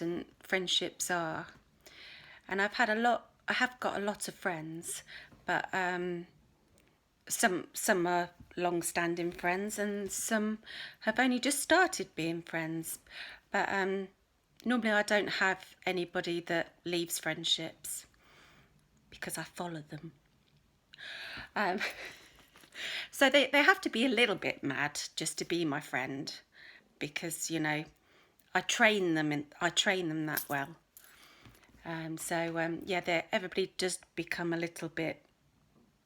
important friendships are. And I have got a lot of friends, but some are long-standing friends and some have only just started being friends. But normally I don't have anybody that leaves friendships because I follow them. Um, so they have to be a little bit mad just to be my friend, because I train them that well. Yeah, everybody does become a little bit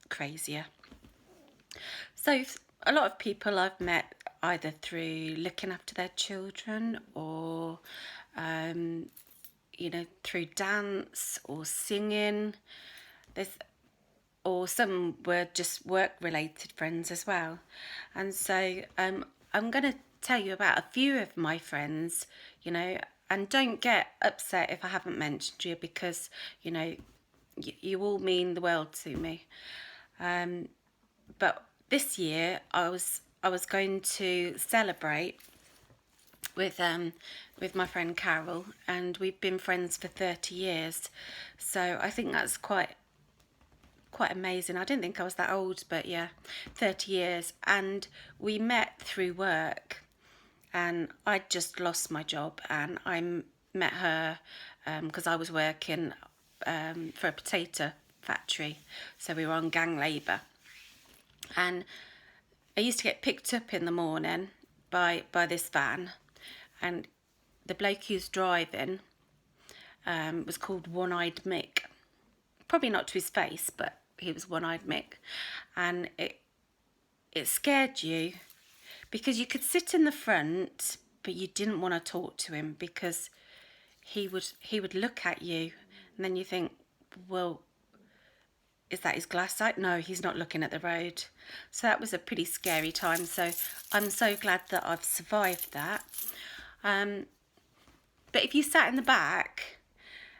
crazier. So a lot of people I've met either through looking after their children or through dance or singing. Or some were just work-related friends as well. And so I'm going to tell you about a few of my friends, and don't get upset if I haven't mentioned you, because, you all mean the world to me. But this year I was going to celebrate with my friend Carol, and we've been friends for 30 years. So I think that's quite amazing. I didn't think I was that old, but yeah, 30 years. And we met through work, and I just lost my job, and I met her because I was working for a potato factory, so we were on gang labour. And I used to get picked up in the morning by this van, and the bloke who's driving was called One-Eyed Mick. Probably not to his face, but he was One-Eyed Mick. And it scared you because you could sit in the front, but you didn't want to talk to him because he would look at you, and then you think, well, is that his glass eye? No, he's not looking at the road. So that was a pretty scary time. So I'm so glad that I've survived that. But if you sat in the back,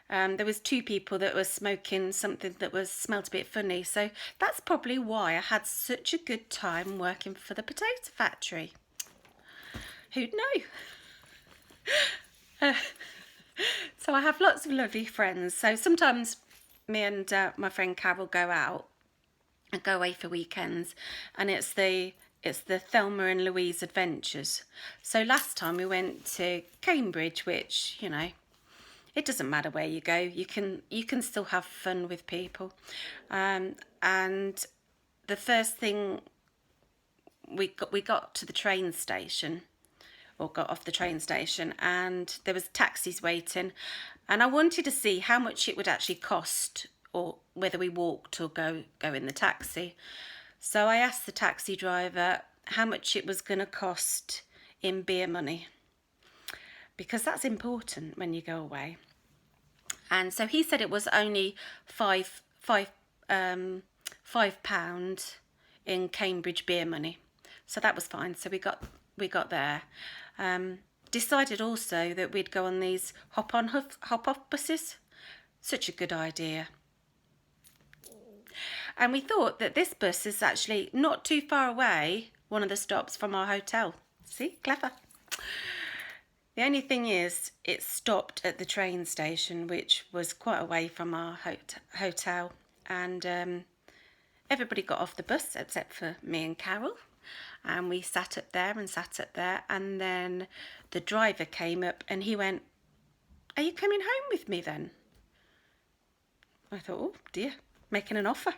there was two people that were smoking something that smelled a bit funny. So that's probably why I had such a good time working for the potato factory. Who'd know? So I have lots of lovely friends. So sometimes me and my friend Carol go out and go away for weekends, and it's the Thelma and Louise adventures. So last time we went to Cambridge, which, it doesn't matter where you go, you can still have fun with people. And the first thing we got to the train station, or got off the train station, and there was taxis waiting, and I wanted to see how much it would actually cost, or whether we walked or go in the taxi. So I asked the taxi driver how much it was going to cost in beer money, because that's important when you go away. And so he said it was only £5 in Cambridge beer money. So that was fine. So we got there. Decided also that we'd go on these hop-on, hop-off buses. Such a good idea. And we thought that this bus is actually not too far away, one of the stops from our hotel. See, clever. The only thing is, it stopped at the train station, which was quite away from our hotel. And everybody got off the bus except for me and Carol. And we sat up there, and then the driver came up and he went, "Are you coming home with me then?" I thought, oh dear, making an offer.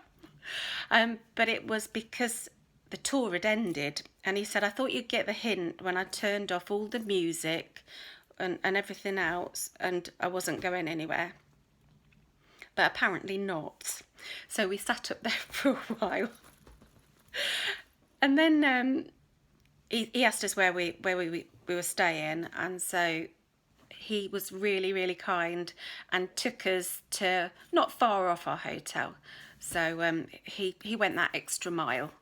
But it was because the tour had ended, and he said, "I thought you'd get the hint when I turned off all the music and everything else, and I wasn't going anywhere." But apparently not. So we sat up there for a while. And then he asked us where we were staying, and so he was really, really kind and took us to not far off our hotel. So he went that extra mile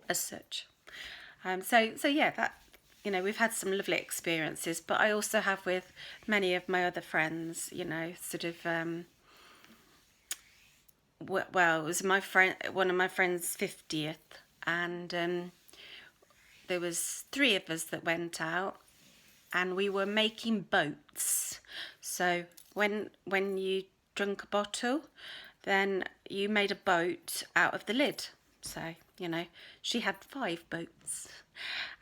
as such. So yeah, that, we've had some lovely experiences, but I also have with many of my other friends, sort of well, it was one of my friend's 50th, and there was 3 of us that went out, and we were making boats. So when you drunk a bottle, then you made a boat out of the lid. So, you know, she had 5 boats.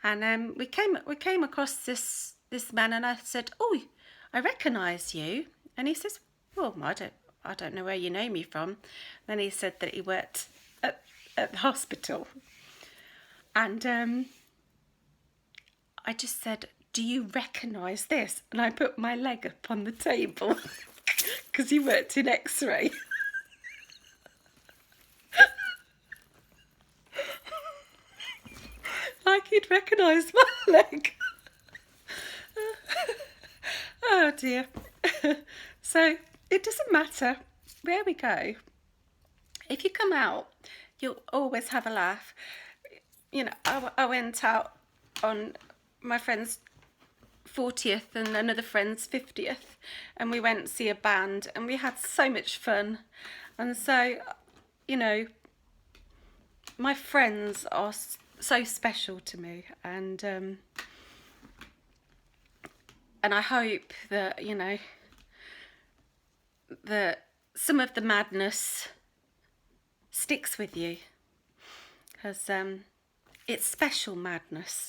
And we came across this man, and I said, "Oh, I recognise you." And he says, "Well, I don't know where you know me from." Then he said that he worked at the hospital. And I just said, "Do you recognise this?" And I put my leg up on the table because he worked in X-ray. Like he'd recognise my leg. Oh dear. So it doesn't matter where we go. If you come out, you'll always have a laugh. You know, I went out on my friend's 40th and another friend's 50th, and we went to see a band, and we had so much fun. And so, you know, my friends are so special to me, and I hope that, you know, that some of the madness sticks with you, because it's special madness.